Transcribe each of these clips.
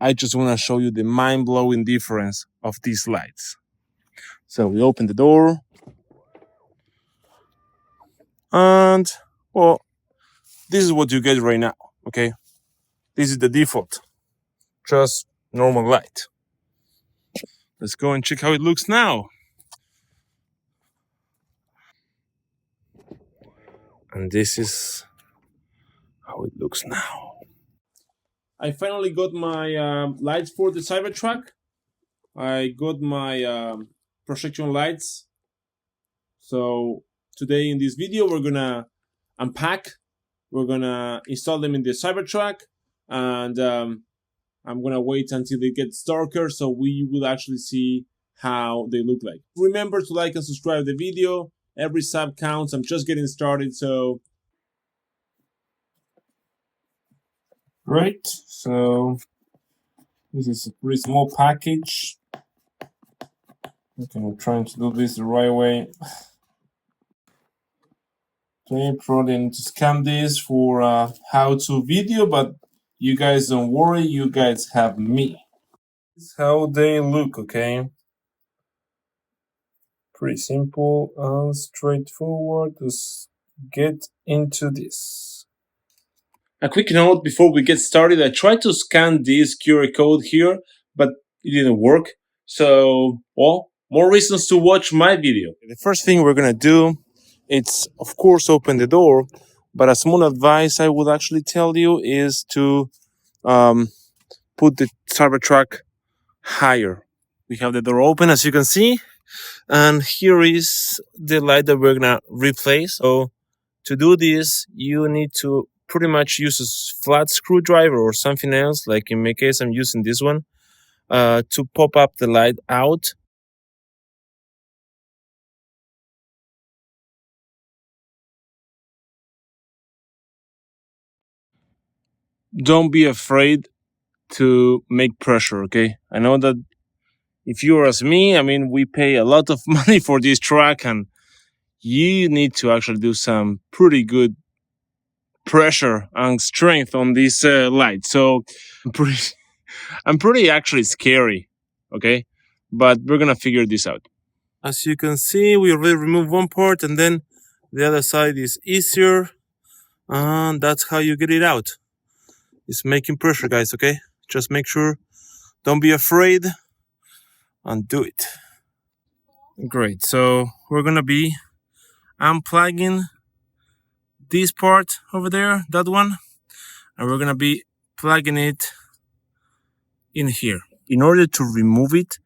I just want to show you the mind-blowing difference of these lights. So we open the door. And, well, this is what you get right now, okay? This is the default. Just normal light. Let's go and check how it looks now. And this is how it looks now. I finally got my lights for the Cybertruck. I got my projection lights. So today in this video, we're gonna unpack. We're gonna install them in the Cybertruck, and I'm gonna wait until it gets darker so we will actually see how they look like. Remember to like and subscribe to the video. Every sub counts. I'm just getting started, so great. So this is a pretty small package. Okay, I'm trying to do this the right way. Okay, probably need to scan this for how-to video, but you guys don't worry, you guys have me. This is how they look, okay? Pretty simple and straightforward. Let's get into this. A quick note before we get started, I tried to scan this QR code here, but it didn't work. So, well, more reasons to watch my video. The first thing we're gonna do, it's of course open the door, but a small advice I would actually tell you is to put the Cybertruck higher. We have the door open, as you can see, and here is the light that we're gonna replace. So to do this, you need to pretty much use a flat screwdriver or something else. Like in my case, I'm using this one to pop up the light out. Don't be afraid to make pressure, okay? I know that if you're as me, I mean, we pay a lot of money for this truck, and you need to actually do some pretty good pressure and strength on this light. So I'm pretty actually scary, okay? But we're gonna figure this out. As you can see, we already removed one part, and then the other side is easier, and that's how you get it out. It's making pressure, guys, okay? Just make sure, don't be afraid, and do it. Great, so we're gonna be unplugging this part over there, that one, and we're gonna be plugging it in here. In order to remove it,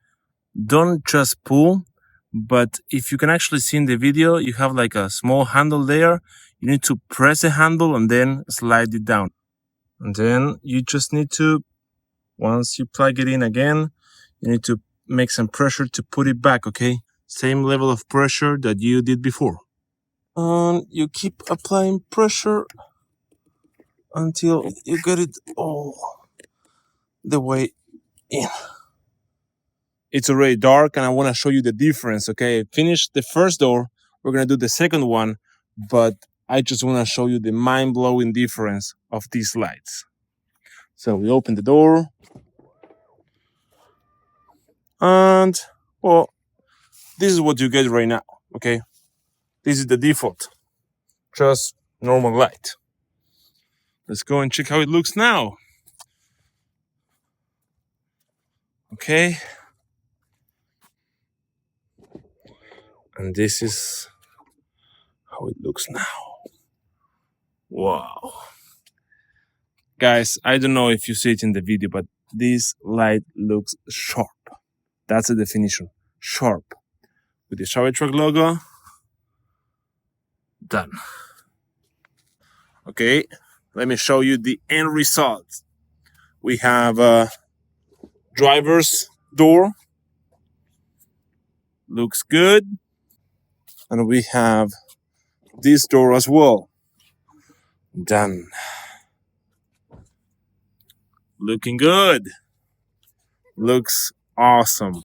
don't just pull, but if you can actually see in the video, you have like a small handle there. You need to press the handle and then slide it down. And then you just need to, once you plug it in again, you need to make some pressure to put it back, okay? Same level of pressure that you did before. And you keep applying pressure until you get it all the way in. It's already dark and I want to show you the difference, okay? Finish the first door, we're going to do the second one, but I just want to show you the mind-blowing difference of these lights. So we open the door. And, well, this is what you get right now, okay? This is the default. Just normal light. Let's go and check how it looks now. Okay. And this is how it looks now. Wow. Guys, I don't know if you see it in the video, but this light looks sharp. That's the definition. Sharp. With the Cybertruck logo. Done. Okay, let me show you the end result. We have a driver's door. Looks good. And we have this door as well. Done. Looking good. Looks awesome.